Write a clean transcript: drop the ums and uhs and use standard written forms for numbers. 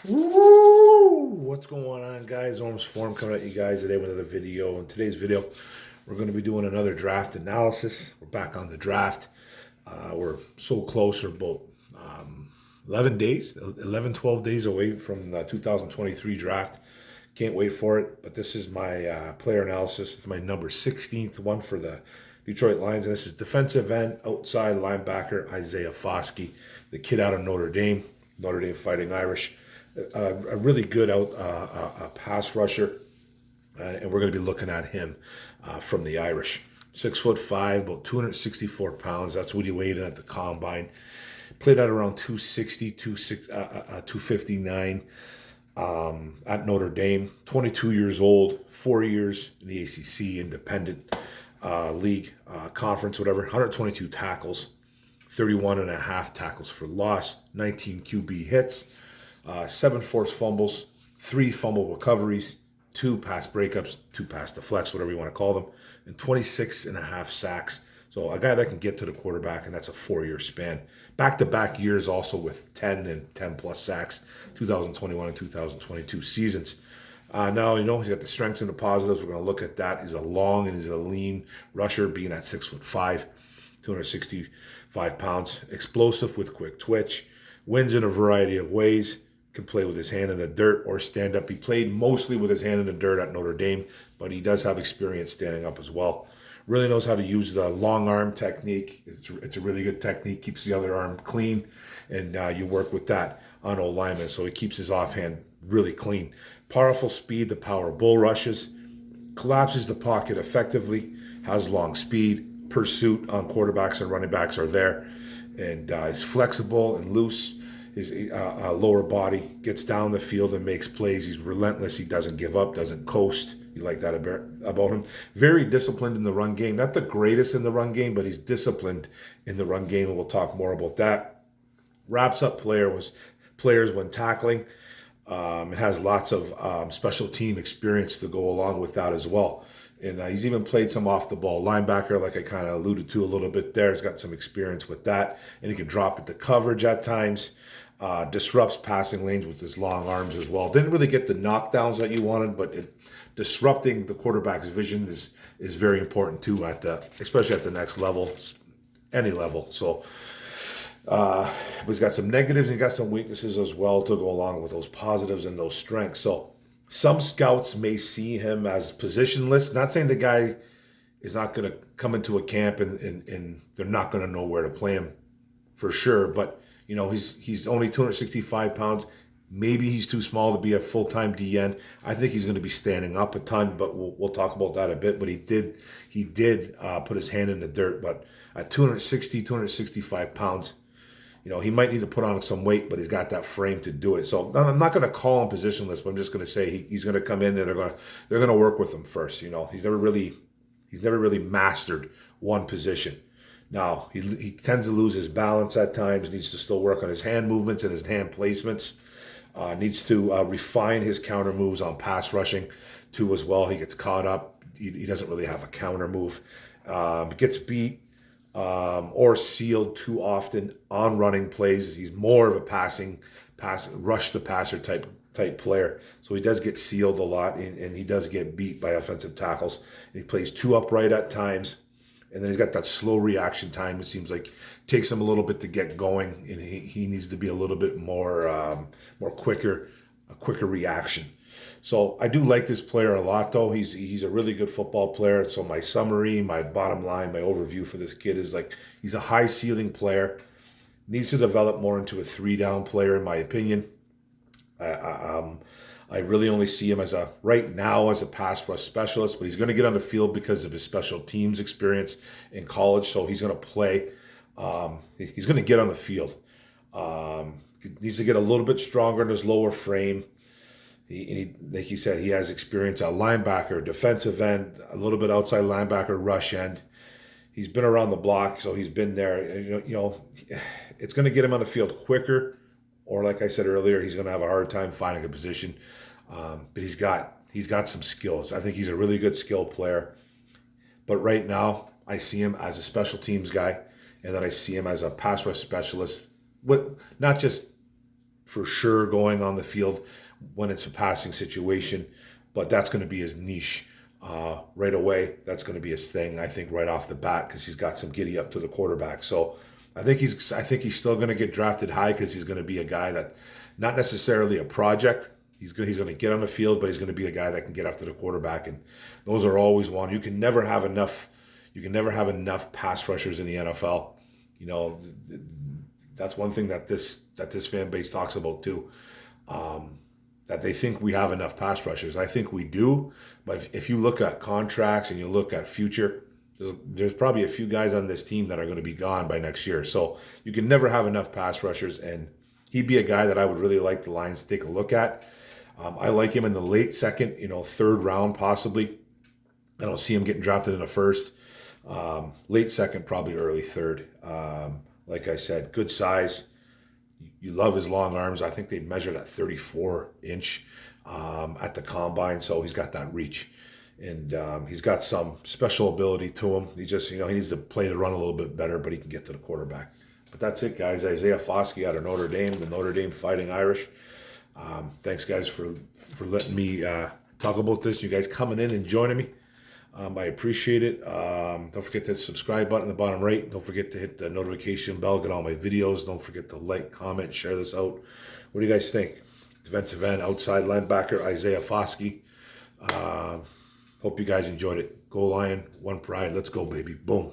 Woo! What's going on, guys? Orms Form coming at you guys today with another video. In today's video, we're going to be doing another draft analysis. We're back on the draft. We're so close. We're about 11 days, 11, 12 days away from the 2023 draft. Can't wait for it. But this is my player analysis. It's my number 16th one for the Detroit Lions. And this is defensive end, outside linebacker, Isaiah FOSKEY, the kid out of Notre Dame Fighting Irish. A really good pass rusher, and we're going to be looking at him from the Irish. 6'5", about 264 pounds. That's what he weighed in at the combine. Played at around 260, 259 at Notre Dame. 22 years old, 4 years in the ACC Independent League Conference, whatever. 122 tackles, 31 and a half tackles for loss, 19 QB hits. 7 forced fumbles, 3 fumble recoveries, 2 pass breakups, 2 pass deflects, whatever you want to call them, and 26 and a half sacks. So a guy that can get to the quarterback, and that's a 4-year span. Back-to-back years also with 10 and 10-plus sacks, 2021 and 2022 seasons. Now, he's got the strengths and the positives. We're going to look at that. He's a long and he's a lean rusher, being at 6'5", 265 pounds. Explosive with quick twitch. Wins in a variety of ways. Can play with his hand in the dirt or stand up. He played mostly with his hand in the dirt at Notre Dame, but he does have experience standing up as well. Really knows how to use the long arm technique. It's a really good technique. Keeps the other arm clean, and you work with that on O lineman, so he keeps his offhand really clean. Powerful speed, the power bull rushes, collapses the pocket effectively, has long speed, pursuit on quarterbacks and running backs are there, and is flexible and loose. His lower body gets down the field and makes plays. He's relentless. He doesn't give up, doesn't coast. You like that about him. Very disciplined in the run game. Not the greatest in the run game, but he's disciplined in the run game, and we'll talk more about that. Wraps up players when tackling. It has lots of special team experience to go along with that as well. And he's even played some off-the-ball linebacker, like I kind of alluded to a little bit there. He's got some experience with that. And he can drop into coverage at times. Disrupts passing lanes with his long arms as well. Didn't really get the knockdowns that you wanted, but disrupting the quarterback's vision is very important too, especially at the next level, any level. So he's got some negatives and he's got some weaknesses as well to go along with those positives and those strengths. So some scouts may see him as positionless. Not saying the guy is not going to come into a camp and they're not going to know where to play him for sure, but he's only 265 pounds. Maybe he's too small to be a full-time DN. I think he's going to be standing up a ton, but we'll talk about that a bit. But he did put his hand in the dirt. But at 265 pounds, he might need to put on some weight, but he's got that frame to do it. So I'm not going to call him positionless, but I'm just going to say he's going to come in and they're going to work with him first. He's never really mastered one position. Now, he tends to lose his balance at times, needs to still work on his hand movements and his hand placements, needs to refine his counter moves on pass rushing too as well. He gets caught up. He doesn't really have a counter move. Gets beat or sealed too often on running plays. He's more of a rush the passer type player. So he does get sealed a lot, and he does get beat by offensive tackles. And he plays too upright at times. And then he's got that slow reaction time. It seems like it takes him a little bit to get going, and he needs to be a little bit more quicker reaction. So I do like this player a lot, though. He's a really good football player. So my summary, my bottom line, my overview for this kid is he's a high ceiling player. Needs to develop more into a 3-down player, in my opinion. I really only see him right now as a pass rush specialist, but he's going to get on the field because of his special teams experience in college. So he's going to play. He's going to get on the field. He needs to get a little bit stronger in his lower frame. Like he said, he has experience at linebacker, defensive end, a little bit outside linebacker, rush end. He's been around the block, so he's been there. It's going to get him on the field quicker. Or like I said earlier, he's going to have a hard time finding a position. But he's got some skills. I think he's a really good skill player. But right now, I see him as a special teams guy, and then I see him as a pass rush specialist. Not just for sure going on the field when it's a passing situation, but that's going to be his niche right away. That's going to be his thing, I think, right off the bat, because he's got some giddy up to the quarterback. So I think he's still going to get drafted high, because he's going to be a guy that, not necessarily a project. He's going to get on the field, but he's going to be a guy that can get after the quarterback, and those are always one. You can never have enough. You can never have enough pass rushers in the NFL. You know, that's one thing that this fan base talks about too. That they think we have enough pass rushers. I think we do, but if you look at contracts and you look at future, there's probably a few guys on this team that are going to be gone by next year. So you can never have enough pass rushers, and he'd be a guy that I would really like the Lions to take a look at. I like him in the late second, third round possibly. I don't see him getting drafted in the first. Late second, probably early third. Like I said, good size. You love his long arms. I think they measured at 34-inch at the combine, so he's got that reach. And he's got some special ability to him. He just, he needs to play the run a little bit better, but he can get to the quarterback. But that's it, guys. Isaiah FOSKEY out of Notre Dame, the Notre Dame Fighting Irish. Thanks, guys, for letting me talk about this. You guys coming in and joining me. I appreciate it. Don't forget to hit the subscribe button in the bottom right. Don't forget to hit the notification bell, get all my videos. Don't forget to like, comment, share this out. What do you guys think? Defensive end, outside linebacker, Isaiah FOSKEY. Hope you guys enjoyed it. Go Lion, one pride. Let's go, baby. Boom.